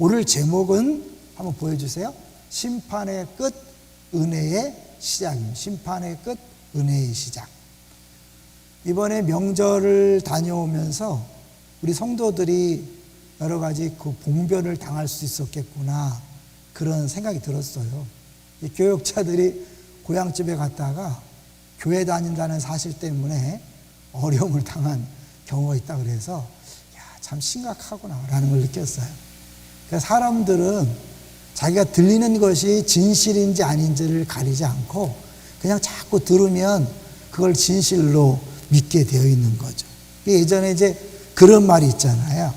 오늘 제목은 한번 보여주세요. 심판의 끝, 은혜의 시작입니다. 심판의 끝, 은혜의 시작. 이번에 명절을 다녀오면서 우리 성도들이 여러 가지 그 봉변을 당할 수 있었겠구나, 그런 생각이 들었어요. 이 교역자들이 고향집에 갔다가 교회 다닌다는 사실 때문에 어려움을 당한 경우가 있다 그래서 야, 참 심각하구나 라는 걸 느꼈어요. 그래서 사람들은 자기가 들리는 것이 진실인지 아닌지를 가리지 않고 그냥 자꾸 들으면 그걸 진실로 믿게 되어 있는 거죠. 예전에 이제 그런 말이 있잖아요.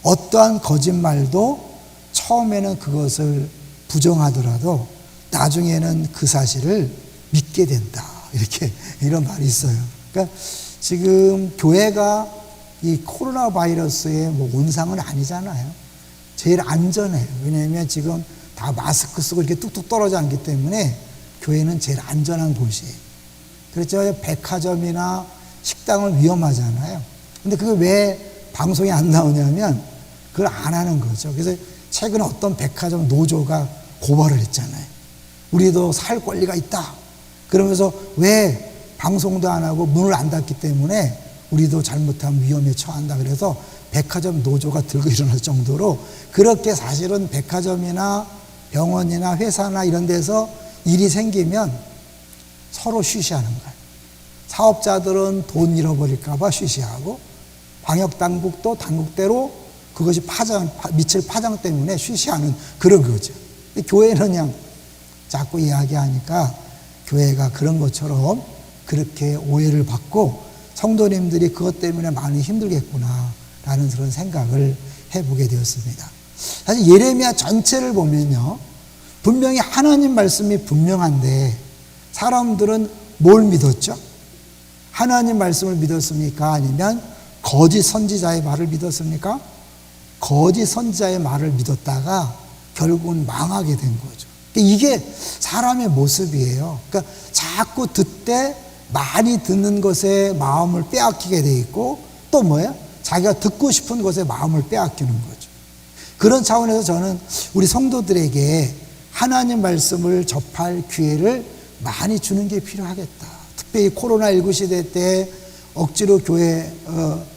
어떠한 거짓말도 처음에는 그것을 부정하더라도 나중에는 그 사실을 믿게 된다, 이렇게 이런 말이 있어요. 그러니까 지금 교회가 이 코로나 바이러스의 온상은 아니잖아요. 제일 안전해요. 왜냐하면 지금 다 마스크 쓰고 이렇게 뚝뚝 떨어져 앉기 때문에 교회는 제일 안전한 곳이에요. 그렇죠. 백화점이나 식당은 위험하잖아요. 근데 그게 왜 방송에 안 나오냐면 그걸 안 하는 거죠. 그래서 최근에 어떤 백화점 노조가 고발을 했잖아요. 우리도 살 권리가 있다. 그러면서 왜 방송도 안 하고 문을 안 닫기 때문에 우리도 잘못하면 위험에 처한다. 그래서 백화점 노조가 들고 일어날 정도로 그렇게 사실은 백화점이나 병원이나 회사나 이런 데서 일이 생기면 서로 쉬쉬하는 거예요. 사업자들은 돈 잃어버릴까 봐 쉬쉬하고 방역당국도 당국대로 그것이 미칠 파장 때문에 쉬쉬하는 그런 거죠. 교회는 그냥 자꾸 이야기하니까 교회가 그런 것처럼 그렇게 오해를 받고 성도님들이 그것 때문에 많이 힘들겠구나 라는 그런 생각을 해보게 되었습니다. 사실 예레미야 전체를 보면요, 분명히 하나님 말씀이 분명한데 사람들은 뭘 믿었죠? 하나님 말씀을 믿었습니까? 아니면 거짓 선지자의 말을 믿었습니까? 거짓 선지자의 말을 믿었다가 결국은 망하게 된 거죠. 이게 사람의 모습이에요. 그러니까 자꾸 듣되 많이 듣는 것에 마음을 빼앗기게 돼 있고 또 뭐예요? 자기가 듣고 싶은 것에 마음을 빼앗기는 거죠. 그런 차원에서 저는 우리 성도들에게 하나님 말씀을 접할 기회를 많이 주는 게 필요하겠다. 특별히 코로나19 시대 때 억지로 교회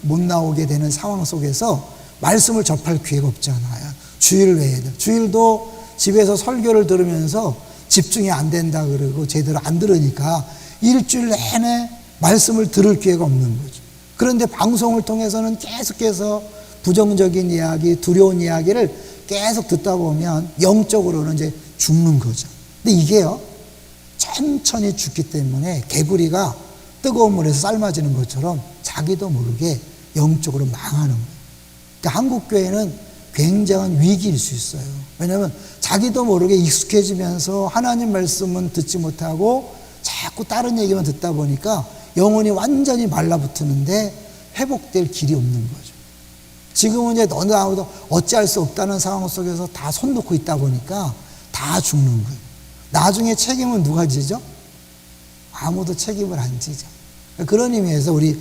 못 나오게 되는 상황 속에서 말씀을 접할 기회가 없잖아요. 주일 외에도. 주일도 집에서 설교를 들으면서 집중이 안 된다 그러고 제대로 안 들으니까 일주일 내내 말씀을 들을 기회가 없는 거죠. 그런데 방송을 통해서는 계속해서 부정적인 이야기, 두려운 이야기를 계속 듣다 보면 영적으로는 이제 죽는 거죠. 근데 이게요, 천천히 죽기 때문에 개구리가 뜨거운 물에서 삶아지는 것처럼 자기도 모르게 영적으로 망하는 거예요. 그러니까 한국교회는 굉장한 위기일 수 있어요. 왜냐하면 자기도 모르게 익숙해지면서 하나님 말씀은 듣지 못하고 자꾸 다른 얘기만 듣다 보니까 영혼이 완전히 말라붙는데 회복될 길이 없는 거죠. 지금은 이제 어느 아무도 어찌할 수 없다는 상황 속에서 다 손 놓고 있다 보니까 다 죽는 거예요. 나중에 책임은 누가 지죠? 아무도 책임을 안 지죠. 그런 의미에서 우리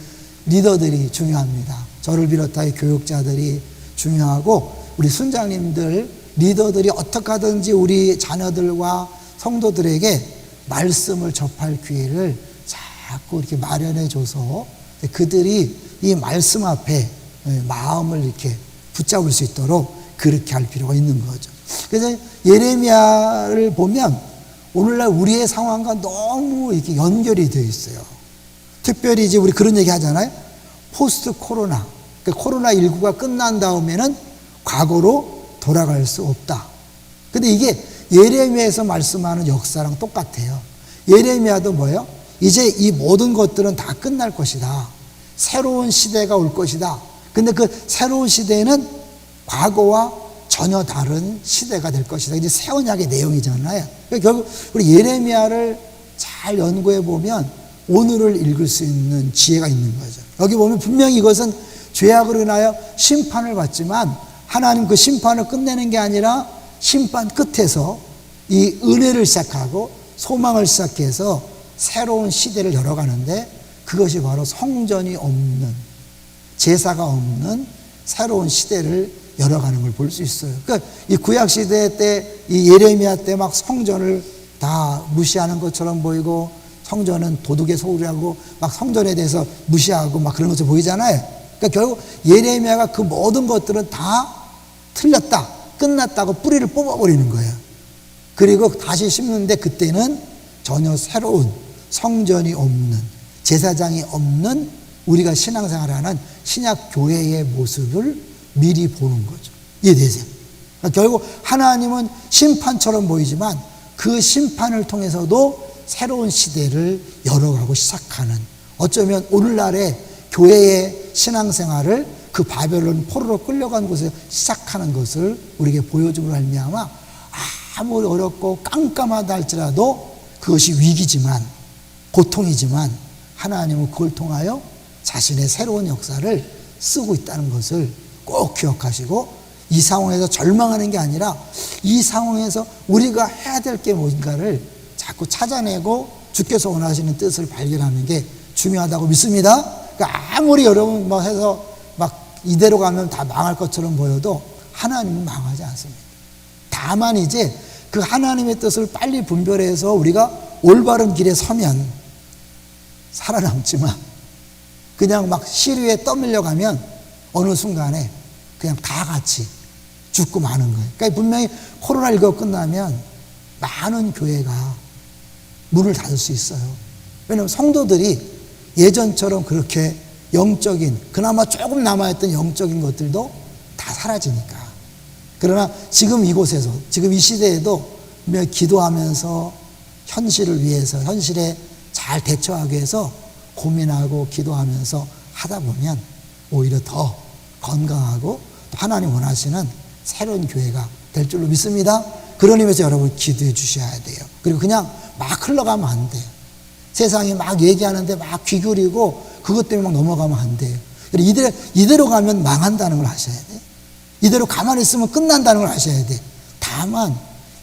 리더들이 중요합니다. 저를 비롯하여 교육자들이 중요하고 우리 순장님들, 리더들이 어떻게 하든지 우리 자녀들과 성도들에게 말씀을 접할 기회를 자꾸 이렇게 마련해 줘서 그들이 이 말씀 앞에 마음을 이렇게 붙잡을 수 있도록 그렇게 할 필요가 있는 거죠. 그래서 예레미야를 보면 오늘날 우리의 상황과 너무 이렇게 연결이 되어 있어요. 특별히 이제 우리 그런 얘기 하잖아요. 포스트 코로나. 그러니까 코로나19가 끝난 다음에는 과거로 돌아갈 수 없다. 근데 이게 예레미야에서 말씀하는 역사랑 똑같아요. 예레미야도 뭐예요? 이제 이 모든 것들은 다 끝날 것이다. 새로운 시대가 올 것이다. 근데 그 새로운 시대는 과거와 전혀 다른 시대가 될 것이다. 이제 새 언약의 내용이잖아요. 그러니까 결국 우리 예레미야를 잘 연구해 보면 오늘을 읽을 수 있는 지혜가 있는 거죠. 여기 보면 분명히 이것은 죄악으로 인하여 심판을 받지만 하나님 그 심판을 끝내는 게 아니라 심판 끝에서 이 은혜를 시작하고 소망을 시작해서 새로운 시대를 열어가는데 그것이 바로 성전이 없는, 제사가 없는 새로운 시대를 열어가는 걸 볼 수 있어요. 그러니까 이 구약시대 때, 이 예레미야 때 막 성전을 다 무시하는 것처럼 보이고, 성전은 도둑의 소굴이라고 막 성전에 대해서 무시하고 막 그런 것처럼 보이잖아요. 그러니까 결국 예레미야가 그 모든 것들은 다 틀렸다, 끝났다고 뿌리를 뽑아버리는 거예요. 그리고 다시 심는데 그때는 전혀 새로운 성전이 없는, 제사장이 없는 우리가 신앙생활하는 신약 교회의 모습을 미리 보는 거죠. 이해되세요? 그러니까 결국 하나님은 심판처럼 보이지만 그 심판을 통해서도 새로운 시대를 열어가고 시작하는, 어쩌면 오늘날의 교회의 신앙생활을 그 바벨론 포로로 끌려간 곳에서 시작하는 것을 우리에게 보여줌으로 말미암아 아무리 어렵고 깜깜하다 할지라도 그것이 위기지만, 고통이지만 하나님은 그걸 통하여 자신의 새로운 역사를 쓰고 있다는 것을 꼭 기억하시고, 이 상황에서 절망하는 게 아니라 이 상황에서 우리가 해야 될 게 뭔가를 자꾸 찾아내고 주께서 원하시는 뜻을 발견하는 게 중요하다고 믿습니다. 그러니까 아무리 여러분 뭐 해서 막 이대로 가면 다 망할 것처럼 보여도 하나님은 망하지 않습니다. 다만 이제 그 하나님의 뜻을 빨리 분별해서 우리가 올바른 길에 서면 살아남지만, 그냥 막 시류에 떠밀려 가면 어느 순간에 그냥 다 같이 죽고 마는 거예요. 그러니까 분명히 코로나19가 끝나면 많은 교회가 문을 닫을 수 있어요. 왜냐하면 성도들이 예전처럼 그렇게 영적인, 그나마 조금 남아있던 영적인 것들도 다 사라지니까. 그러나 지금 이곳에서, 지금 이 시대에도 기도하면서 현실을 위해서, 현실에 잘 대처하기 위해서 고민하고 기도하면서 하다 보면 오히려 더 건강하고 하나님 원하시는 새로운 교회가 될 줄로 믿습니다. 그런 의미에서 여러분 기도해 주셔야 돼요. 그리고 그냥 막 흘러가면 안 돼요. 세상이 막 얘기하는데 막 귀 기울이고 그것 때문에 막 넘어가면 안 돼요. 이대로 가면 망한다는 걸 아셔야 돼요. 이대로 가만히 있으면 끝난다는 걸 아셔야 돼요. 다만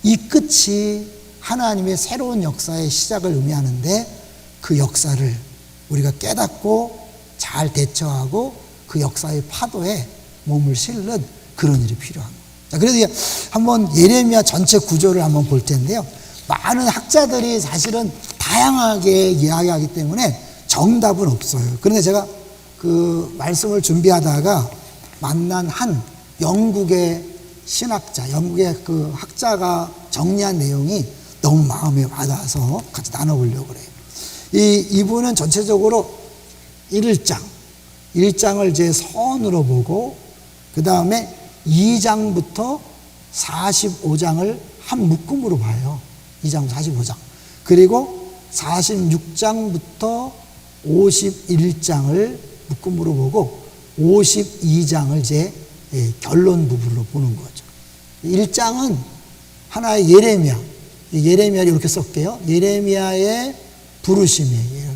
이 끝이 하나님의 새로운 역사의 시작을 의미하는데, 그 역사를 우리가 깨닫고 잘 대처하고 그 역사의 파도에 몸을 실는 그런 일이 필요한 거예요. 자, 그래서 한번 예레미야 전체 구조를 한번 볼 텐데요. 많은 학자들이 사실은 다양하게 이야기하기 때문에 정답은 없어요. 그런데 제가 그 말씀을 준비하다가 만난 한 영국의 신학자, 영국의 그 학자가 정리한 내용이 너무 마음에 와닿아서 같이 나눠보려고 그래요. 이분은 전체적으로 1장을 이제 선으로 보고, 그 다음에 2장부터 45장을 한 묶음으로 봐요. 2장 45장. 그리고 46장부터 51장을 묶음으로 보고 52장을 이제 결론 부분으로 보는 거죠. 1장은 하나의 예레미야를 이렇게 썼게요. 예레미야의 부르심이에요.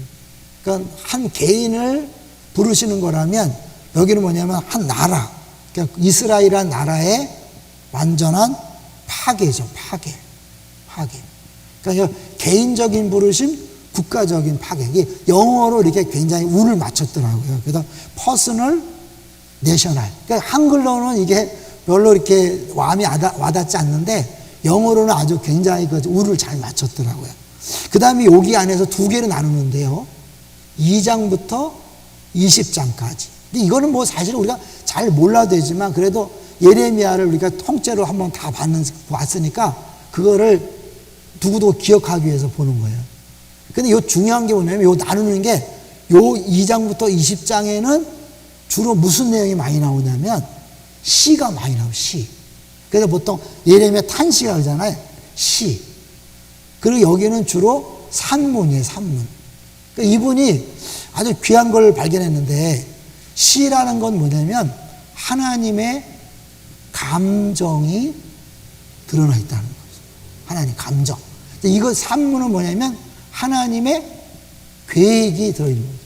그러니까 한 개인을 부르시는 거라면 여기는 뭐냐면 한 나라, 그러니까 이스라엘이라는 나라의 완전한 파괴죠. 파괴. 그러니까 개인적인 부르심, 국가적인 파괴. 이게 영어로 이렇게 굉장히 운을 맞췄더라고요. 그래서 퍼스널, 내셔널. 그러니까 한글로는 이게 별로 이렇게 마음이 와닿지 않는데 영어로는 아주 굉장히 그 운을 잘 맞췄더라고요. 그 다음에 여기 안에서 두 개로 나누는데요. 2장부터 20장까지. 근데 이거는 뭐 사실 우리가 잘 몰라도 되지만 그래도 예레미야를 우리가 통째로 한번 다 봤으니까 그거를 두고두고 기억하기 위해서 보는 거예요. 근데 요 중요한 게 뭐냐면 요 나누는 게 요 2장부터 20장에는 주로 무슨 내용이 많이 나오냐면 시가 많이 나와요. 시. 그래서 보통 예레미야 탄시가 그러잖아요. 시. 그리고 여기는 주로 산문이에요. 산문. 그러니까 이분이 아주 귀한 걸 발견했는데, 시라는 건 뭐냐면 하나님의 감정이 드러나 있다는 거죠. 하나님 감정. 이거 산문은 뭐냐면 하나님의 계획이 들어있는 거죠.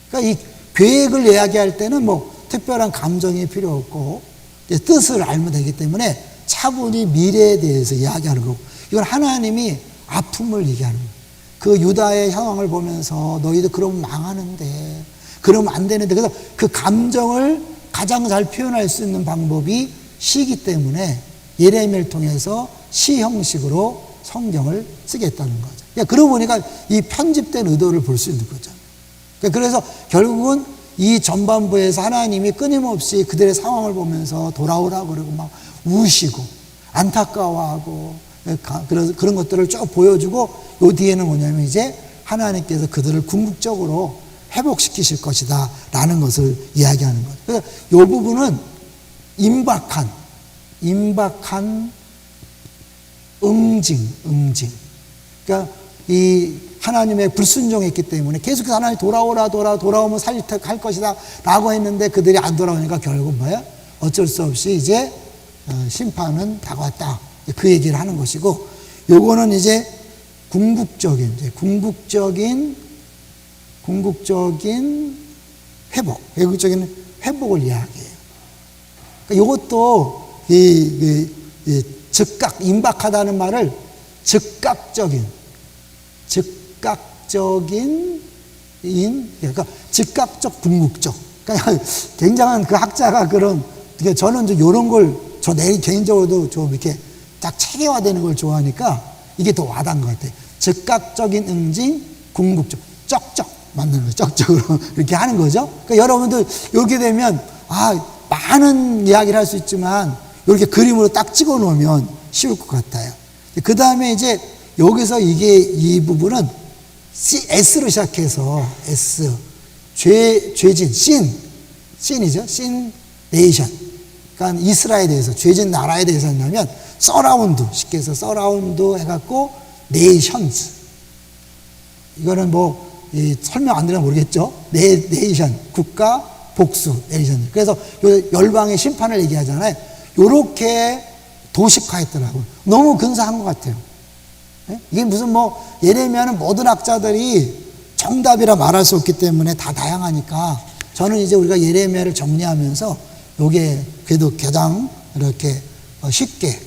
그러니까 이 계획을 이야기할 때는 뭐 특별한 감정이 필요 없고 뜻을 알면 되기 때문에 차분히 미래에 대해서 이야기하는 거고, 이건 하나님이 아픔을 얘기하는 거예요. 그 유다의 상황을 보면서 너희들 그러면 망하는데, 그러면 안 되는데, 그래서 그 감정을 가장 잘 표현할 수 있는 방법이 시이기 때문에 예레미야를 통해서 시 형식으로 성경을 쓰겠다는 거죠. 그러니까 그러고 보니까 이 편집된 의도를 볼 수 있는 거죠. 그래서 결국은 이 전반부에서 하나님이 끊임없이 그들의 상황을 보면서 돌아오라고 그러고 막 우시고 안타까워하고 그런 것들을 쭉 보여주고 요 뒤에는 뭐냐면 이제 하나님께서 그들을 궁극적으로 회복시키실 것이다 라는 것을 이야기하는 거죠. 그래서 요 부분은 임박한 응징. 그러니까 이 하나님의 불순종했기 때문에 계속해서 하나님 돌아오면 살릴 것이다 라고 했는데 그들이 안 돌아오니까 결국 뭐야? 어쩔 수 없이 이제 심판은 다가왔다. 그 얘기를 하는 것이고, 요거는 이제 궁극적인 회복을 이야기해요. 그러니까 요것도 즉각, 임박하다는 말을 그러니까 즉각적, 궁극적. 그러니까 굉장한 그 학자가 그런, 저는 이런 걸, 내 개인적으로도 좀 이렇게 딱 체계화되는 걸 좋아하니까 이게 더 와닿은 것 같아요. 즉각적인 응징, 궁극적. 쩍쩍 만드는 거죠. 쩍쩍으로 이렇게 하는 거죠. 그러니까 여러분들 이렇게 되면, 많은 이야기를 할 수 있지만, 이렇게 그림으로 딱 찍어 놓으면 쉬울 것 같아요. 그 다음에 이제 여기서 이 부분은 S로 시작해서 죄진, 신이죠. 신 네이션. 그러니까 이스라엘에 대해서, 죄진 나라에 대해서 한다면, 쉽게 해서 서라운드 해갖고, 네이션즈. 이거는 설명 안 되나 모르겠죠? 네이션. 국가, 복수, 네이션. 그래서 열방의 심판을 얘기하잖아요. 요렇게 도식화했더라고요. 너무 근사한 것 같아요. 이게 무슨 예레미야는 모든 학자들이 정답이라 말할 수 없기 때문에 다 다양하니까 저는 이제 우리가 예레미야를 정리하면서 요게 그래도 가장 이렇게 쉽게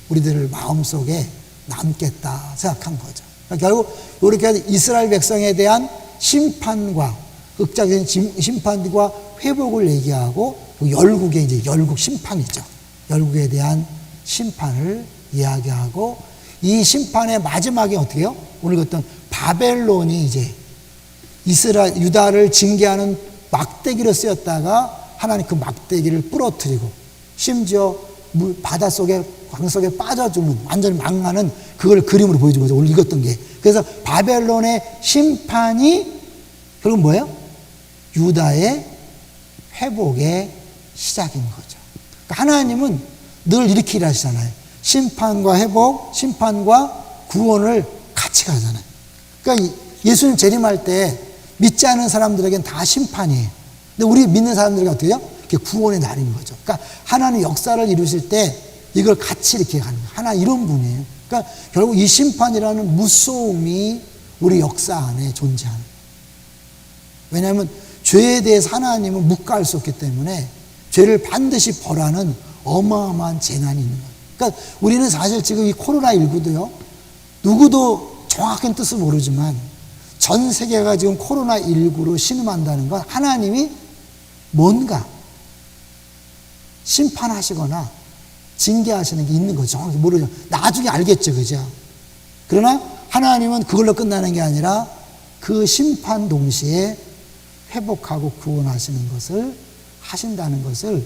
우리들 마음속에 남겠다 생각한 거죠. 그러니까 결국 이렇게 이스라엘 백성에 대한 심판과 극적인 심판과 회복을 얘기하고 열국의 이제 열국 심판이죠. 열국에 대한 심판을 이야기하고 이 심판의 마지막에 어떻게 해요? 오늘 어떤 바벨론이 이제 유다를 징계하는 막대기로 쓰였다가 하나님 그 막대기를 부러뜨리고 심지어 바닷속에 광석에 빠져 죽는 완전히 망하는 그걸 그림으로 보여준 거죠. 오늘 읽었던 게. 그래서 바벨론의 심판이 결국 뭐예요? 유다의 회복의 시작인 거죠. 그러니까 하나님은 늘 이렇게 일하시잖아요. 심판과 회복, 심판과 구원을 같이 가잖아요. 그러니까 예수님 재림할 때 믿지 않은 사람들에게는 다 심판이에요. 근데 우리 믿는 사람들에게 어떻게 해요? 그게 구원의 날인 거죠. 그러니까 하나님 역사를 이루실 때 이걸 같이 이렇게 가는 거예요. 하나 이런 분이에요. 그러니까 결국 이 심판이라는 무서움이 우리 역사 안에 존재하는 거예요. 왜냐하면 죄에 대해서 하나님은 묵과할 수 없기 때문에 죄를 반드시 벌하는 어마어마한 재난이 있는 거예요. 그러니까 우리는 사실 지금 이 코로나19도요, 누구도 정확한 뜻을 모르지만 전 세계가 지금 코로나19로 신음한다는 건 하나님이 뭔가 심판하시거나 징계하시는 게 있는 거죠. 정확히 모르죠. 나중에 알겠죠. 그죠? 그러나 하나님은 그걸로 끝나는 게 아니라 그 심판 동시에 회복하고 구원하시는 것을 하신다는 것을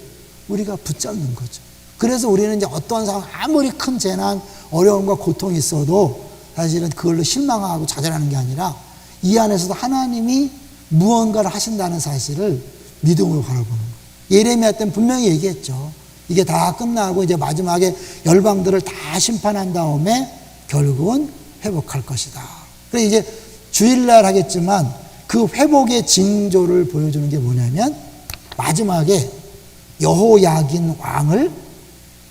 우리가 붙잡는 거죠. 그래서 우리는 이제 어떠한 상황, 아무리 큰 재난, 어려움과 고통이 있어도 사실은 그걸로 실망하고 좌절하는 게 아니라 이 안에서도 하나님이 무언가를 하신다는 사실을 믿음으로 바라보는 거예요. 예레미야 때는 분명히 얘기했죠. 이게 다 끝나고 이제 마지막에 열방들을 다 심판한 다음에 결국은 회복할 것이다. 그래서 이제 주일날 하겠지만 그 회복의 징조를 보여주는 게 뭐냐면 마지막에 여호야긴 왕을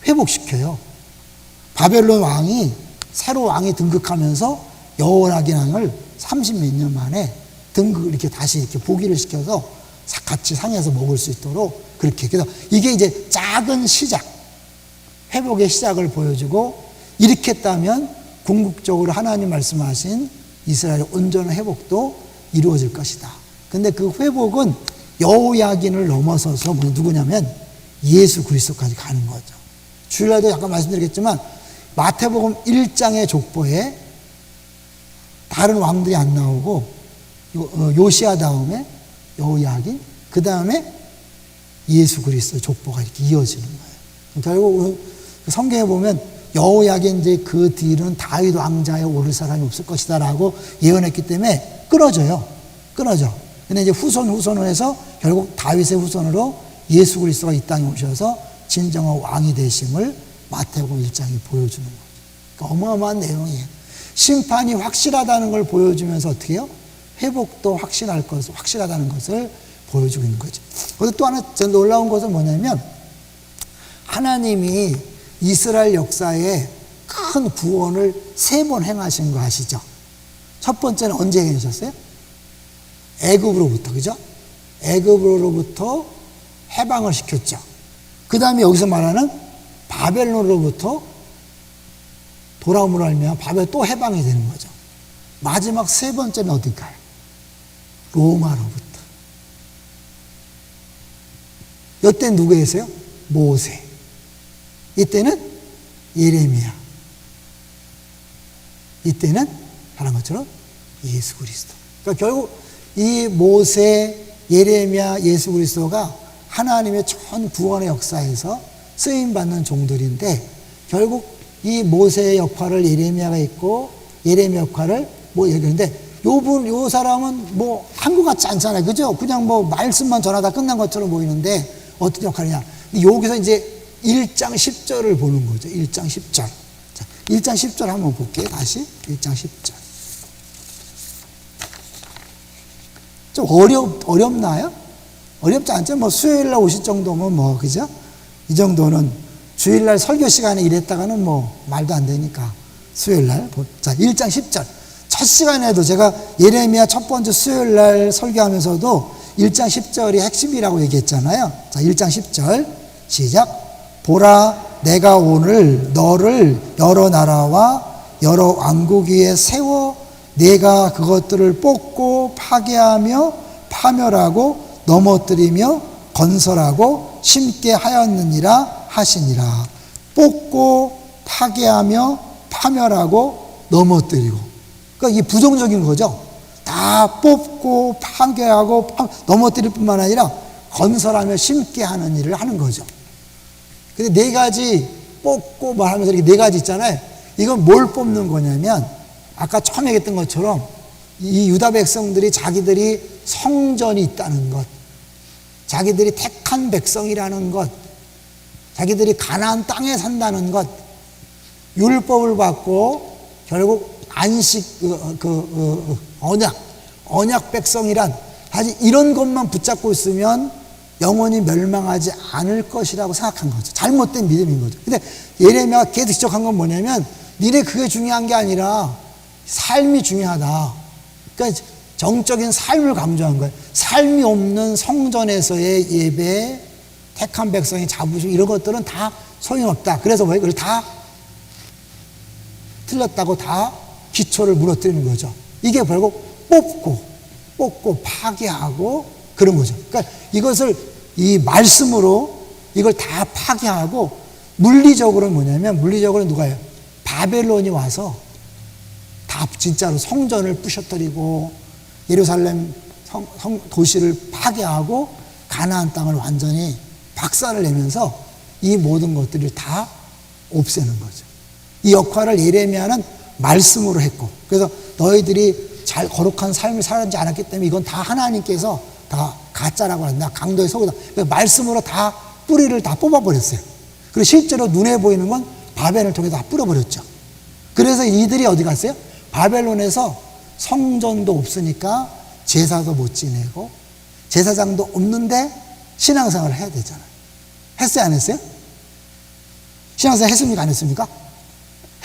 회복시켜요. 바벨론 왕이 새로 왕이 등극하면서 여호야긴 왕을 30몇 년 만에 등극을 이렇게 다시 이렇게 복위를 시켜서 같이 상에서 먹을 수 있도록 그렇게. 그래서 이게 이제 작은 시작, 회복의 시작을 보여주고 이렇게 했다면 궁극적으로 하나님 말씀하신 이스라엘의 온전한 회복도 이루어질 것이다. 근데 그 회복은 여호야긴을 넘어서서 누구냐면 예수 그리스도까지 가는 거죠. 주일날도 잠깐 말씀드리겠지만 마태복음 1장의 족보에 다른 왕들이 안 나오고 요시아 다음에 여호야긴, 그 다음에 예수 그리스도 족보가 이렇게 이어지는 거예요. 결국 성경에 보면 여호야긴 이제 그 뒤는 다윗 왕자에 오를 사람이 없을 것이다라고 예언했기 때문에 끊어져. 근데 이제 후손으로 해서 결국 다윗의 후손으로 예수 그리스도가 이 땅에 오셔서 진정한 왕이 되심을 마태복음 1장이 보여주는 거죠. 그러니까 어마어마한 내용이에요. 심판이 확실하다는 걸 보여주면서 어떻게 해요? 회복도 확실하다는 것을 보여주고 있는 거죠. 그리고 또 하나 놀라운 것은 뭐냐면 하나님이 이스라엘 역사에 큰 구원을 3번 행하신 거 아시죠? 첫 번째는 언제 행하셨어요? 애굽으로부터, 그죠? 애굽으로부터 해방을 시켰죠. 그 다음에 여기서 말하는 바벨론으로부터 돌아옴으로 알면 바벨 또 해방이 되는 거죠. 마지막 3번째는 어딜까요? 로마로부터. 이때 누구 계세요? 모세. 이때는 예레미야. 이때는 하는 것처럼 예수 그리스도. 그러니까 결국 이 모세, 예레미야, 예수 그리스도가 하나님의 전 구원의 역사에서 쓰임받는 종들인데 결국 이 모세의 역할을 예레미야가 있고 예레미야 역할을 얘기하는데 요 사람은 한 것 같지 않잖아요. 그죠? 그냥 말씀만 전하다 끝난 것처럼 보이는데 어떤 역할이냐. 여기서 이제 1장 10절을 보는 거죠. 1장 10절. 자, 1장 10절 한번 볼게요. 다시. 1장 10절. 좀 어렵나요? 어렵지 않죠? 수요일날 오실 정도면 그죠? 이 정도는 주일날 설교 시간에 이랬다가는 말도 안 되니까 수요일날. 자, 1장 10절. 첫 시간에도 제가 예레미야 첫 번째 수요일날 설교하면서도 1장 10절이 핵심이라고 얘기했잖아요. 자, 1장 10절. 시작. 보라, 내가 오늘 너를 여러 나라와 여러 왕국 위에 세워 내가 그것들을 뽑고 파괴하며 파멸하고 넘어뜨리며 건설하고 심게 하였느니라 하시니라. 뽑고 파괴하며 파멸하고 넘어뜨리고. 그러니까 이게 부정적인 거죠. 다 뽑고 파괴하고 넘어뜨릴 뿐만 아니라 건설하며 심게 하는 일을 하는 거죠. 근데 4가지 뽑고 하면서 이렇게 4가지 있잖아요. 이건 뭘 뽑는 거냐면 아까 처음 얘기했던 것처럼 이 유다 백성들이 자기들이 성전이 있다는 것, 자기들이 택한 백성이라는 것, 자기들이 가나안 땅에 산다는 것, 율법을 받고 결국 안식 언약 백성이란 사실 이런 것만 붙잡고 있으면 영원히 멸망하지 않을 것이라고 생각한 거죠. 잘못된 믿음인 거죠. 근데 예레미야가 계속 지적한 건 뭐냐면 니네 그게 중요한 게 아니라 삶이 중요하다. 그러니까 정적인 삶을 강조한 거예요. 삶이 없는 성전에서의 예배, 택한 백성의 자부심 이런 것들은 다 소용없다. 그래서 뭐예요? 그걸 다 틀렸다고 다 기초를 무너뜨리는 거죠. 이게 결국 뽑고 파괴하고 그런 거죠. 그러니까 이것을 이 말씀으로 이걸 다 파괴하고 물리적으로는 뭐냐면 물리적으로 누가요? 바벨론이 와서 다 진짜로 성전을 부셔뜨리고 예루살렘 도시를 파괴하고 가나안 땅을 완전히 박살을 내면서 이 모든 것들을 다 없애는 거죠. 이 역할을 예레미야는 말씀으로 했고 그래서 너희들이 잘 거룩한 삶을 살지 않았기 때문에 이건 다 하나님께서 다 가짜라고 한다. 강도의 속이다. 말씀으로 다 뿌리를 다 뽑아버렸어요. 그리고 실제로 눈에 보이는 건 바벨을 통해서 다 뿌려버렸죠. 그래서 이들이 어디 갔어요? 바벨론에서 성전도 없으니까 제사도 못 지내고 제사장도 없는데 신앙생활을 해야 되잖아요. 했어요? 안 했어요? 신앙생활 했습니까? 안 했습니까?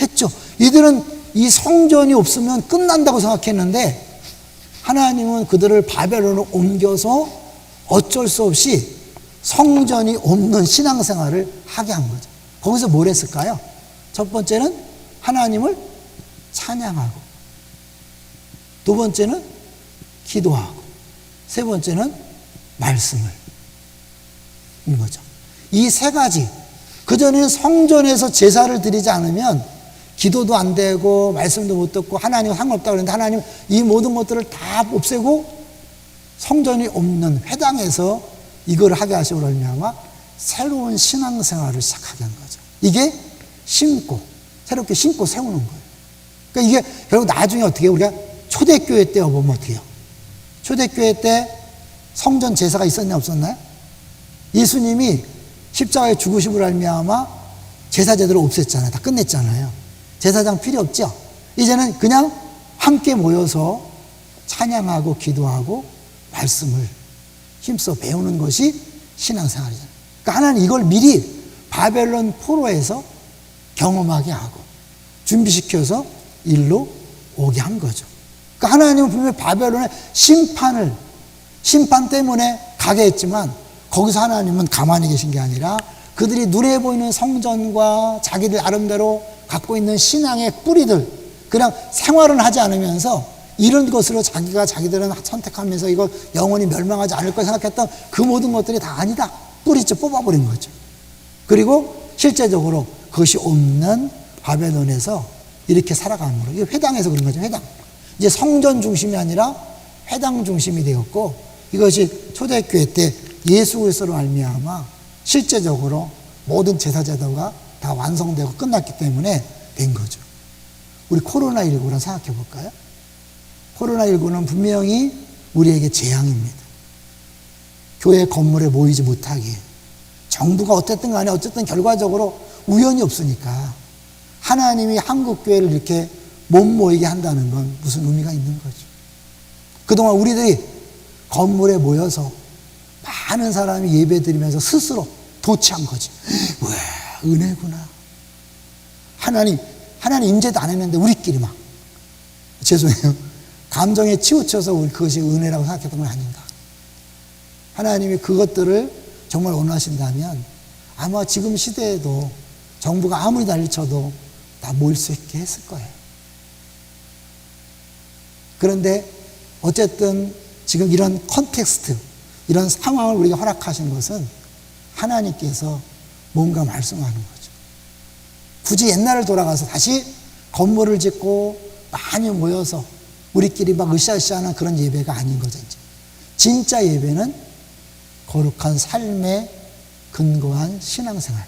했죠. 이들은 이 성전이 없으면 끝난다고 생각했는데 하나님은 그들을 바벨론으로 옮겨서 어쩔 수 없이 성전이 없는 신앙생활을 하게 한 거죠. 거기서 뭘 했을까요? 첫 번째는 하나님을 찬양하고 두 번째는 기도하고 세 번째는 말씀을 인 거죠. 이 3가지 그전에는 성전에서 제사를 드리지 않으면 기도도 안 되고 말씀도 못 듣고 하나님과 상관없다고 그랬는데 하나님은 이 모든 것들을 다 없애고 성전이 없는 회당에서 이걸 하게 하시고 말미암아 새로운 신앙생활을 시작하게 한 거죠. 이게 새롭게 신고 세우는 거예요. 그러니까 이게 결국 나중에 어떻게 해요? 우리가 초대교회 때 보면 어떻게 해요? 초대교회 때 성전 제사가 있었냐 없었나요? 예수님이 십자가에 죽으심으로 말미암아 제사 제도를 없앴잖아요. 다 끝냈잖아요. 제사장 필요 없죠. 이제는 그냥 함께 모여서 찬양하고 기도하고 말씀을 힘써 배우는 것이 신앙생활이잖아요. 그러니까 하나는 이걸 미리 바벨론 포로에서 경험하게 하고 준비시켜서 일로 오게 한 거죠. 그러니까 하나님은 분명히 바벨론의 심판 때문에 가게 했지만 거기서 하나님은 가만히 계신 게 아니라 그들이 눈에 보이는 성전과 자기들 나름대로 갖고 있는 신앙의 뿌리들, 그냥 생활은 하지 않으면서 이런 것으로 자기들은 선택하면서 이거 영원히 멸망하지 않을 거 생각했던 그 모든 것들이 다 아니다. 뿌리째 뽑아버린 거죠. 그리고 실제적으로 그것이 없는 바벨론에서 이렇게 살아감으로, 이게 회당에서 그런 거죠. 회당. 이제 성전 중심이 아니라 회당 중심이 되었고, 이것이 초대교회 때 예수 그리스도로 말미암아 실제적으로 모든 제사 제도가 다 완성되고 끝났기 때문에 된 거죠. 우리 코로나19를 생각해 볼까요? 코로나19는 분명히 우리에게 재앙입니다. 교회 건물에 모이지 못하게. 정부가 어쨌든 간에 어쨌든 결과적으로 우연이 없으니까 하나님이 한국교회를 이렇게 못 모이게 한다는 건 무슨 의미가 있는 거죠. 그동안 우리들이 건물에 모여서 많은 사람이 예배드리면서 스스로 도취한 거지. 와, 은혜구나. 하나님 임재도 안 했는데 우리끼리 막, 죄송해요, 감정에 치우쳐서 우리 그것이 은혜라고 생각했던 건 아닌가. 하나님이 그것들을 정말 원하신다면 아마 지금 시대에도 정부가 아무리 난리쳐도 다 모일 수 있게 했을 거예요. 그런데 어쨌든 지금 이런 컨텍스트, 이런 상황을 우리가 허락하신 것은 하나님께서 뭔가 말씀하는 거죠. 굳이 옛날을 돌아가서 다시 건물을 짓고 많이 모여서 우리끼리 막 으쌰으쌰하는 그런 예배가 아닌 거죠. 이제 진짜 예배는 거룩한 삶에 근거한 신앙생활.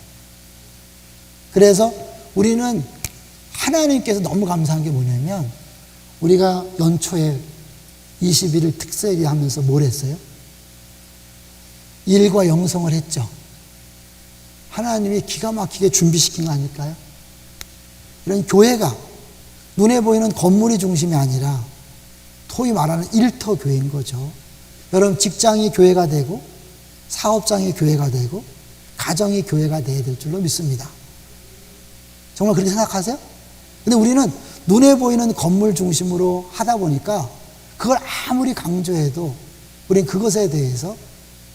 그래서 우리는 하나님께서 너무 감사한 게 뭐냐면, 우리가 연초에 21일 특세리 하면서 뭘 했어요? 일과 영성을 했죠. 하나님이 기가 막히게 준비시킨 거 아닐까요? 이런 교회가 눈에 보이는 건물이 중심이 아니라 소위 말하는 일터 교회인 거죠. 여러분, 직장이 교회가 되고 사업장이 교회가 되고 가정이 교회가 돼야 될 줄로 믿습니다. 정말 그렇게 생각하세요? 근데 우리는 눈에 보이는 건물 중심으로 하다 보니까 그걸 아무리 강조해도 우리는 그것에 대해서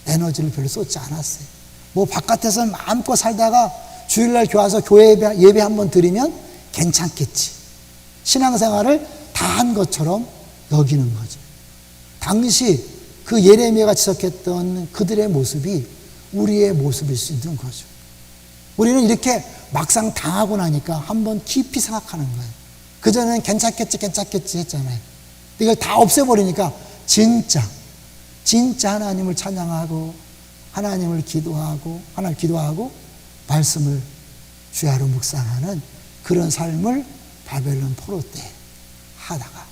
에너지를 별로 쏟지 않았어요. 뭐 바깥에서 마음껏 살다가 주일날 와서 교회 예배 한번 드리면 괜찮겠지. 신앙생활을 다 한 것처럼 여기는 거죠. 당시 그 예레미야가 지적했던 그들의 모습이 우리의 모습일 수 있는 거죠. 우리는 이렇게 막상 당하고 나니까 한번 깊이 생각하는 거예요. 그전에는 괜찮겠지 했잖아요. 이걸 다 없애버리니까 진짜 하나님을 찬양하고 하나님을 기도하고 말씀을 주야로 묵상하는 그런 삶을 바벨론 포로 때 하다가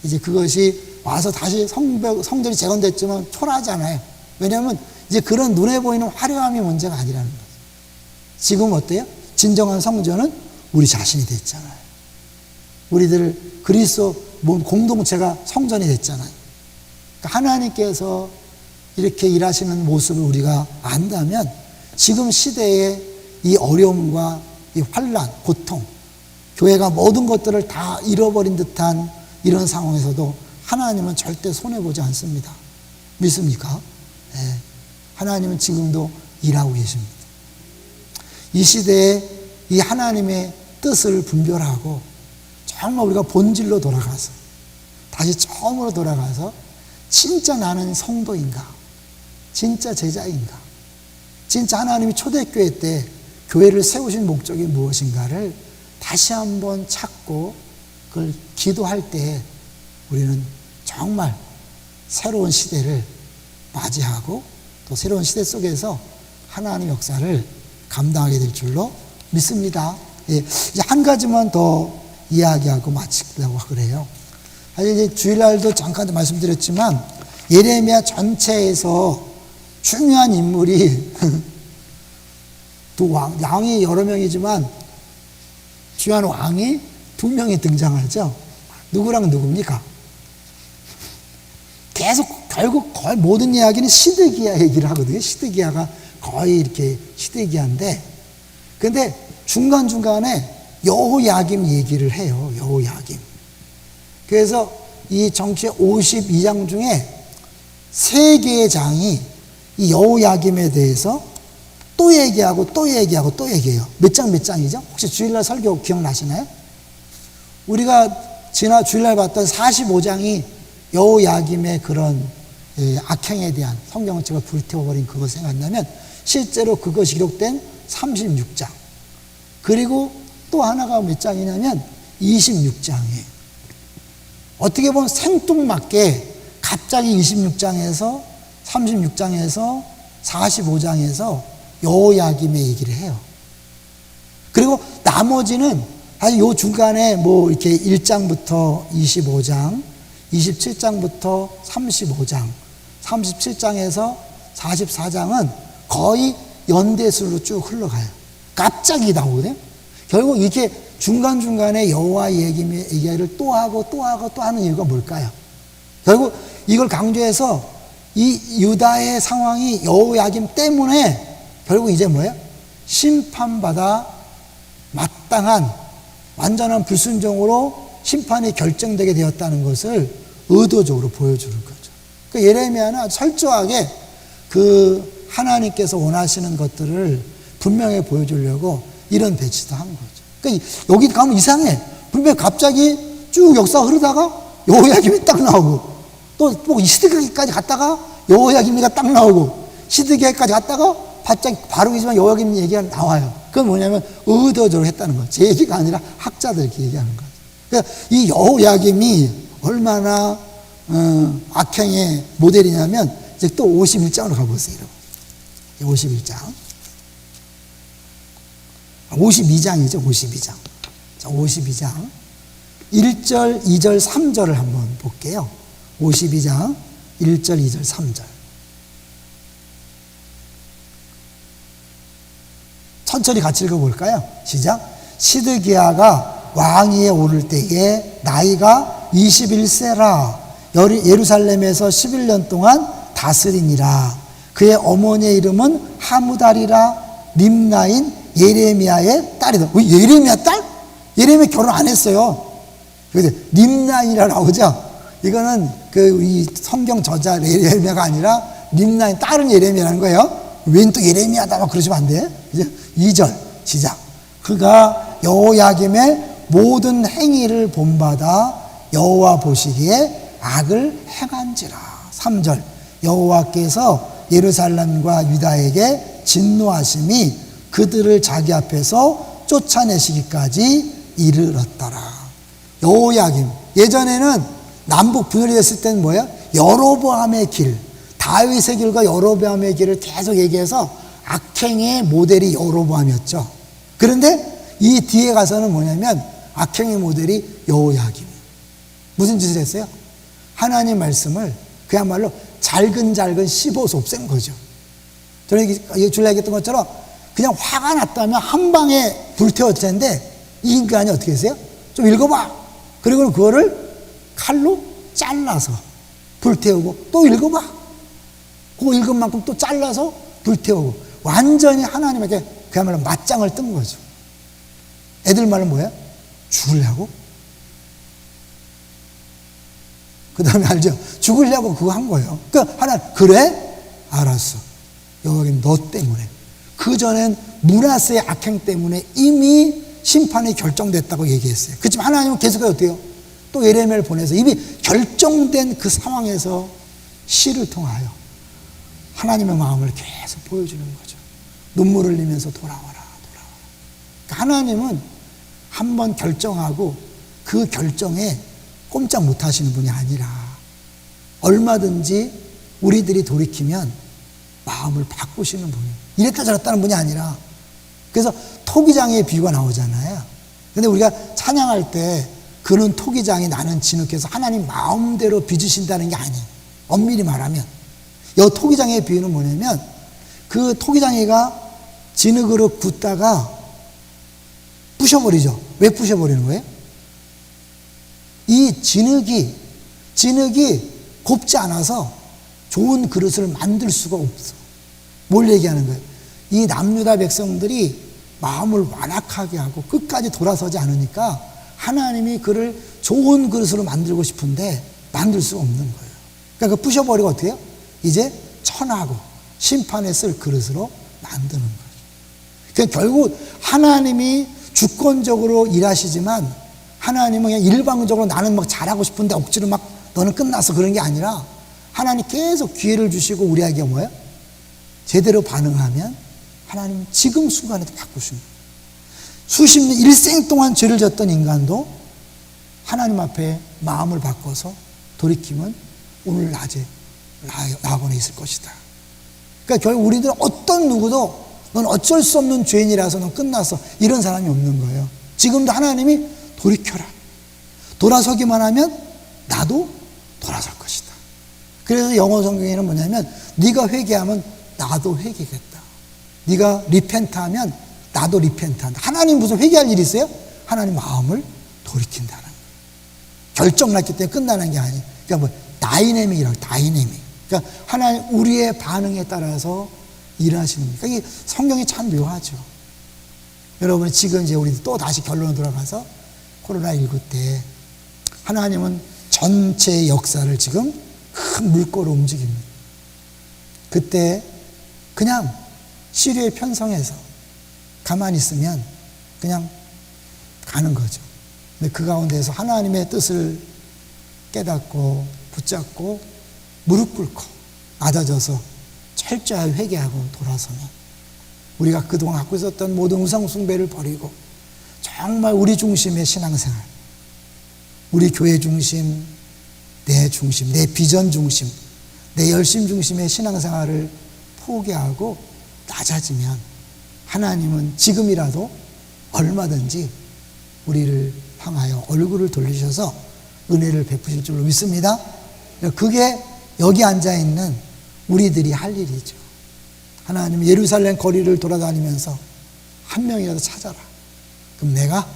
이제 그것이 와서 다시 성전이 재건됐지만 초라하잖아요. 왜냐하면 이제 그런 눈에 보이는 화려함이 문제가 아니라는 거죠. 지금 어때요? 진정한 성전은 우리 자신이 됐잖아요. 우리들 그리스도 공동체가 성전이 됐잖아요. 그러니까 하나님께서 이렇게 일하시는 모습을 우리가 안다면 지금 시대의 이 어려움과 이 환난, 고통, 교회가 모든 것들을 다 잃어버린 듯한 이런 상황에서도 하나님은 절대 손해보지 않습니다. 믿습니까? 네. 하나님은 지금도 일하고 계십니다. 이 시대에 이 하나님의 뜻을 분별하고 정말 우리가 본질로 돌아가서 다시 처음으로 돌아가서 진짜 나는 성도인가? 진짜 제자인가? 진짜 하나님이 초대교회 때 교회를 세우신 목적이 무엇인가를 다시 한번 찾고 그걸 기도할 때 우리는 정말 새로운 시대를 맞이하고 또 새로운 시대 속에서 하나님의 역사를 감당하게 될 줄로 믿습니다. 예, 이제 한 가지만 더 이야기하고 마치려고 그래요. 이제 주일날도 잠깐 말씀드렸지만 예레미야 전체에서 중요한 인물이 또 왕이 여러 명이지만 중요한 왕이 두 명이 등장하죠. 누구랑 누굽니까? 계속 결국 거의 모든 이야기는 시드기야 얘기를 하거든요. 시드기야가 거의 이렇게 시드기야인데, 근데 중간중간에 여호야김 얘기를 해요. 여호야김. 그래서 이 정치의 52장 중에 3개의 장이 이 여호야김에 대해서 또 얘기하고 또 얘기하고 또 얘기해요. 몇 장이죠? 혹시 주일날 설교 기억나시나요? 우리가 지난 주일날 봤던 45장이 여호야김의 그런 악행에 대한 성경책을 불태워버린 그거 생각나면 실제로 그것이 기록된 36장. 그리고 또 하나가 몇 장이냐면 26장이에요. 어떻게 보면 생뚱맞게 갑자기 26장에서 36장에서 45장에서 여호야김의 얘기를 해요. 그리고 나머지는 사실 요 중간에 뭐 이렇게 1장부터 25장, 27장부터 35장, 37장에서 44장은 거의 연대술로 쭉 흘러가요. 갑자기 나오거든요. 결국 이렇게 중간중간에 여호와 얘기를 또 하고 또 하고 또 하는 이유가 뭘까요? 결국 이걸 강조해서 이 유다의 상황이 여호야김 때문에 결국 이제 뭐예요? 심판받아 마땅한 완전한 불순종으로 심판이 결정되게 되었다는 것을 의도적으로 보여주는 거죠. 그러니까 예레미야는 철저하게 그 하나님께서 원하시는 것들을 분명히 보여주려고 이런 배치도 한 거죠. 그러니까 여기 가면 이상해. 분명히 갑자기 쭉 역사가 흐르다가 여호야김이 딱 나오고 또 시드기야까지 갔다가 여호야김이가 딱 나오고 시드기야까지 갔다가 바로이지만 여호야김 얘기가 나와요. 그건 뭐냐면 의도적으로 했다는 거죠. 제 얘기가 아니라 학자들 이렇게 얘기하는 거죠. 그러니까 이 여호야김이 얼마나 악행의 모델이냐면 이제 또 51장으로 가보세요. 51장. 52장이죠. 52장. 자, 52장. 1절, 2절, 3절을 한번 볼게요. 52장 1절, 2절, 3절. 천천히 같이 읽어볼까요? 시작. 시드기야가 왕위에 오를 때에 나이가 21세라 예루살렘에서 11년 동안 다스리니라. 그의 어머니의 이름은 하무달이라 림나인 예레미야의 딸이다. 예레미야 딸? 예레미야 결혼 안 했어요. 림나인이라 나오죠. 이거는 이 성경 저자 예레미야가 아니라 림나인 딸은 예레미야라는 거예요. 웬 또 예레미야다 막 그러시면 안 돼. 이제 2절 시작. 그가 여호야김의 모든 행위를 본받아 여호와 보시기에 악을 행한지라. 3절 여호와께서 예루살렘과 유다에게 진노하심이 그들을 자기 앞에서 쫓아내시기까지 이르렀더라. 여호야김 예전에는 남북 분열이 됐을 때는 뭐예요? 여로보암의 길, 다윗의 길과 여로보암의 길을 계속 얘기해서 악행의 모델이 여로보암이었죠. 그런데 이 뒤에 가서는 뭐냐면 악행의 모델이 여호야김이에요. 무슨 짓을 했어요? 하나님 말씀을 그야말로 잘근잘근 씹어서 없앤 거죠. 저는 줄라 얘기했던 것처럼 그냥 화가 났다면 한 방에 불태웠을 텐데 이 인간이 어떻게 했어요? 좀 읽어봐. 그리고 그거를 칼로 잘라서 불태우고 또 읽어봐. 그 읽은 만큼 또 잘라서 불태우고 완전히 하나님에게 그야말로 맞짱을 뜬 거죠. 애들 말은 뭐예요? 죽으려고? 그 다음에 알죠? 죽으려고 그거 한 거예요. 그러니까 하나님 그래? 알았어. 여기 너 때문에. 그전엔 므낫세의 악행 때문에 이미 심판이 결정됐다고 얘기했어요. 그렇지만 하나님은 계속해서 어때요? 또 예레미야를 보내서 이미 결정된 그 상황에서 시를 통하여 하나님의 마음을 계속 보여주는 거죠. 눈물을 흘리면서 돌아와라, 돌아와라. 하나님은 한번 결정하고 그 결정에 꼼짝 못 하시는 분이 아니라 얼마든지 우리들이 돌이키면 마음을 바꾸시는 분이에요. 이랬다 저랬다는 분이 아니라. 그래서 토기장의 비유가 나오잖아요. 근데 우리가 찬양할 때 그는 토기장이 나는 진흙해서 하나님 마음대로 빚으신다는 게 아니에요. 엄밀히 말하면 이 토기장의 비유는 뭐냐면 그 토기장이가 진흙으로 붓다가 부셔버리죠. 왜 부셔버리는 거예요? 이 진흙이 곱지 않아서 좋은 그릇을 만들 수가 없어. 뭘 얘기하는 거예요? 이 남유다 백성들이 마음을 완악하게 하고 끝까지 돌아서지 않으니까 하나님이 그를 좋은 그릇으로 만들고 싶은데 만들 수가 없는 거예요. 그러니까 그 부셔버리고 어떻게 해요? 이제 천하고 심판에 쓸 그릇으로 만드는 거죠. 그러니까 결국 하나님이 주권적으로 일하시지만 하나님은 그냥 일방적으로 나는 막 잘하고 싶은데 억지로 막 너는 끝났어 그런 게 아니라 하나님 계속 기회를 주시고 우리에게 뭐예요? 제대로 반응하면 하나님 지금 순간에도 바꾸시는 거예요. 수십 년 일생 동안 죄를 졌던 인간도 하나님 앞에 마음을 바꿔서 돌이키면 오늘 낮에 낙원에 있을 것이다. 그러니까 결국 우리들은 어떤 누구도 넌 어쩔 수 없는 죄인이라서 넌 끝났어 이런 사람이 없는 거예요. 지금도 하나님이 돌이켜라. 돌아서기만 하면 나도 돌아설 것이다. 그래서 영어 성경에는 뭐냐면 네가 회개하면 나도 회개겠다. 네가 리펜트하면 나도 리펜트한다. 하나님 무슨 회개할 일이 있어요? 하나님 마음을 돌이킨다는 거예요. 결정났기 때문에 끝나는 게 아니에요. 그러니까 뭐 다이내믹이라고 다이내믹. 그러니까 하나님 우리의 반응에 따라서 일하시는 거예요. 그러니까 이 성경이 참 묘하죠. 여러분 지금 이제 우리 또 다시 결론으로 돌아가서 코로나19 때 하나님은 전체 역사를 지금 큰 물꼬로 움직입니다. 그때 그냥 시류에 편성해서 가만히 있으면 그냥 가는 거죠. 근데 그 가운데에서 하나님의 뜻을 깨닫고 붙잡고 무릎 꿇고 낮아져서 철저히 회개하고 돌아서면 우리가 그동안 갖고 있었던 모든 우상 숭배를 버리고 정말 우리 중심의 신앙생활, 우리 교회 중심, 내 비전 중심, 내 열심 중심의 신앙생활을 포기하고 낮아지면 하나님은 지금이라도 얼마든지 우리를 향하여 얼굴을 돌리셔서 은혜를 베푸실 줄로 믿습니다. 그게 여기 앉아있는 우리들이 할 일이죠. 하나님 예루살렘 거리를 돌아다니면서 한 명이라도 찾아라. 그럼 내가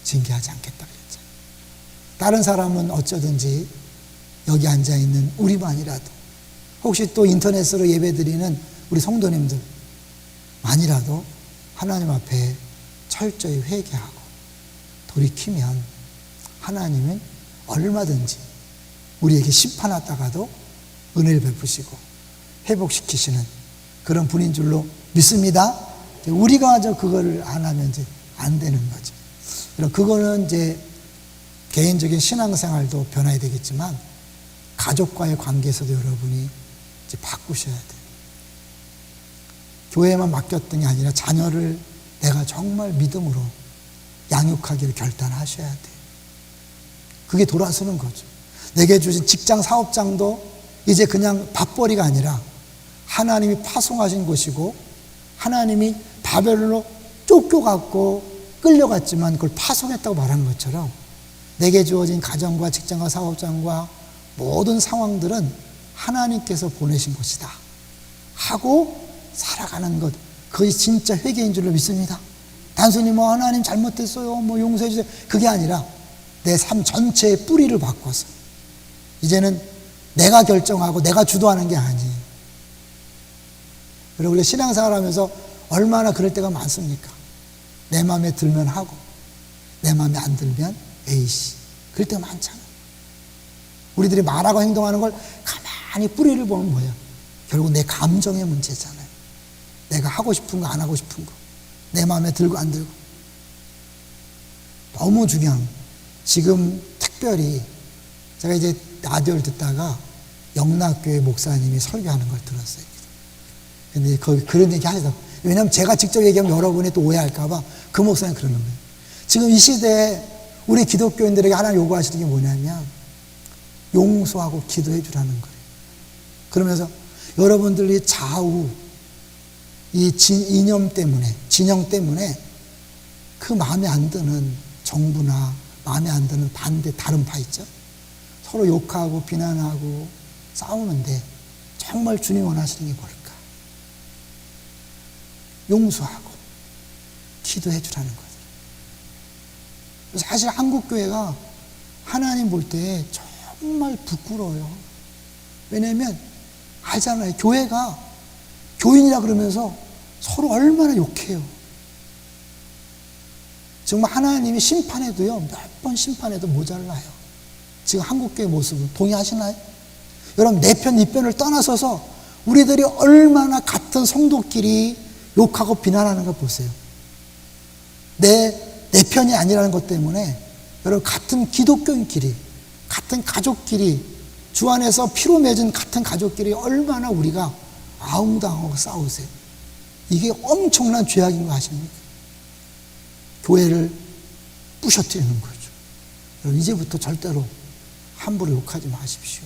징계하지 않겠다 그랬잖아요. 다른 사람은 어쩌든지 여기 앉아있는 우리만이라도 혹시 또 인터넷으로 예배드리는 우리 성도님들 만이라도 하나님 앞에 철저히 회개하고 돌이키면 하나님은 얼마든지 우리에게 심판하다가도 은혜를 베푸시고 회복시키시는 그런 분인 줄로 믿습니다. 우리가 그거를 안 하면 이제 안 되는 거죠. 그거는 이제 개인적인 신앙생활도 변화해야 되겠지만 가족과의 관계에서도 여러분이 이제 바꾸셔야 돼요. 교회에만 맡겼던 게 아니라 자녀를 내가 정말 믿음으로 양육하기를 결단하셔야 돼요. 그게 돌아서는 거죠. 내게 주신 직장 사업장도 이제 그냥 밥벌이가 아니라 하나님이 파송하신 곳이고 하나님이 바벨론으로 쫓겨갔고 끌려갔지만 그걸 파송했다고 말한 것처럼 내게 주어진 가정과 직장과 사업장과 모든 상황들은 하나님께서 보내신 것이다 하고 살아가는 것, 그것이 진짜 회개인 줄로 믿습니다. 단순히 뭐 하나님 잘못했어요 뭐 용서해 주세요 그게 아니라 내 삶 전체의 뿌리를 바꿔서 이제는 내가 결정하고 내가 주도하는 게 아니에요. 그리고 우리 신앙생활 하면서 얼마나 그럴 때가 많습니까? 내 마음에 들면 하고 내 마음에 안 들면 에이씨 그럴 때가 많잖아. 우리들이 말하고 행동하는 걸 가만히 뿌리를 보면 뭐예요? 결국 내 감정의 문제잖아요. 내가 하고 싶은 거 안 하고 싶은 거 내 마음에 들고 안 들고 너무 중요한 지금 특별히 제가 이제 라디오를 듣다가 영락교회 목사님이 설교하는 걸 들었어요. 근데 거기 그런 얘기 하시더라고요. 왜냐하면 제가 직접 얘기하면 여러분이 또 오해할까봐 그 목사님 그러는 거예요. 지금 이 시대에 우리 기독교인들에게 하나 요구하시는 게 뭐냐면 용서하고 기도해 주라는 거예요. 그러면서 여러분들이 좌우 이 이념 때문에, 진영 때문에 그 마음에 안 드는 정부나 마음에 안 드는 반대 다른 파 있죠. 서로 욕하고 비난하고 싸우는데 정말 주님 원하시는 게 뭘까? 용서하고 기도해 주라는 거죠. 사실 한국교회가 하나님 볼 때 정말 부끄러워요. 왜냐하면 알잖아요. 교회가 교인이라 그러면서 서로 얼마나 욕해요. 정말 하나님이 심판해도요, 몇 번 심판해도 모자라요. 지금 한국교회 모습은 동의하시나요? 여러분, 내 편, 네 편을 떠나서서 우리들이 얼마나 같은 성도끼리 욕하고 비난하는 거 보세요. 내 편이 아니라는 것 때문에 여러분, 같은 기독교인끼리, 같은 가족끼리, 주 안에서 피로 맺은 같은 가족끼리 얼마나 우리가 아웅다웅하고 싸우세요. 이게 엄청난 죄악인 거 아십니까? 교회를 부셔뜨리는 거죠. 여러분, 이제부터 절대로 함부로 욕하지 마십시오.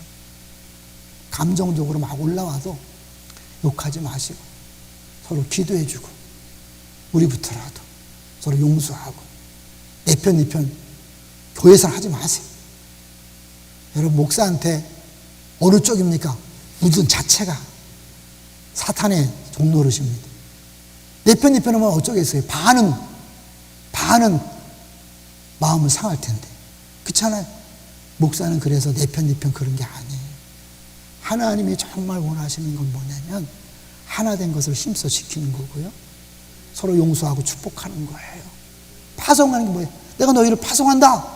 감정적으로 막 올라와도 욕하지 마시고 서로 기도해주고 우리부터라도 서로 용서하고 내 편, 네 편 교회에서 하지 마세요. 여러분, 목사한테 어느 쪽입니까? 묻은 자체가 사탄의 종노릇입니다. 내 편, 네 편은 어쩌겠어요? 반은 마음은 상할 텐데. 그렇잖아요. 목사는 그래서 내 편, 네 편 그런 게 아니에요. 하나님이 정말 원하시는 건 뭐냐면 하나 된 것을 힘써 지키는 거고요. 서로 용서하고 축복하는 거예요. 파송하는 게 뭐예요? 내가 너희를 파송한다.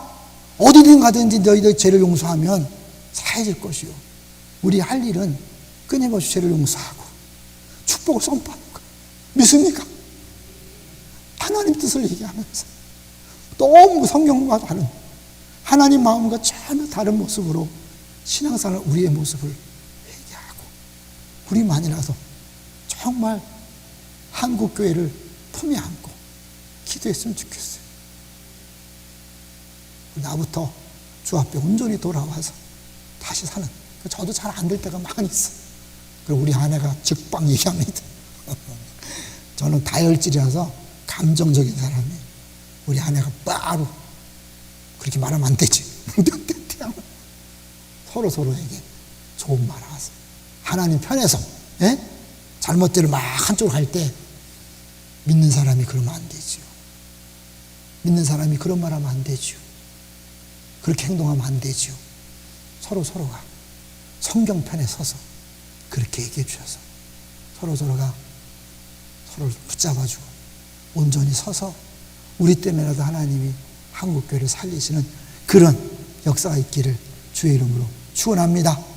어디든 가든지 너희들 죄를 용서하면 사해질 것이요. 우리 할 일은 끊임없이 죄를 용서하고 축복을 선포하는 거예요. 믿습니까? 하나님 뜻을 얘기하면서 너무 성경과 다른 하나님 마음과 전혀 다른 모습으로 신앙생활 우리의 모습을 회개하고 우리만이라도 정말 한국교회를 품에 안고 기도했으면 좋겠어요. 나부터 주 앞에 온전히 돌아와서 다시 사는, 저도 잘 안 될 때가 많이 있어요. 그리고 우리 아내가 즉방 얘기합니다. 저는 다혈질이라서 감정적인 사람이에요. 우리 아내가 바로 그렇게 말하면 안 되지. 서로에게 좋은 말 하세요. 하나님 편에서 잘못대로 막 한쪽으로 갈 때 믿는 사람이 그러면 안 되지요. 믿는 사람이 그런 말 하면 안 되지요. 그렇게 행동하면 안 되지요. 서로가 성경 편에 서서 그렇게 얘기해 주셔서 서로가 서로를 붙잡아주고 온전히 서서 우리 때문에라도 하나님이 한국교회를 살리시는 그런 역사가 있기를 주의 이름으로 축원합니다.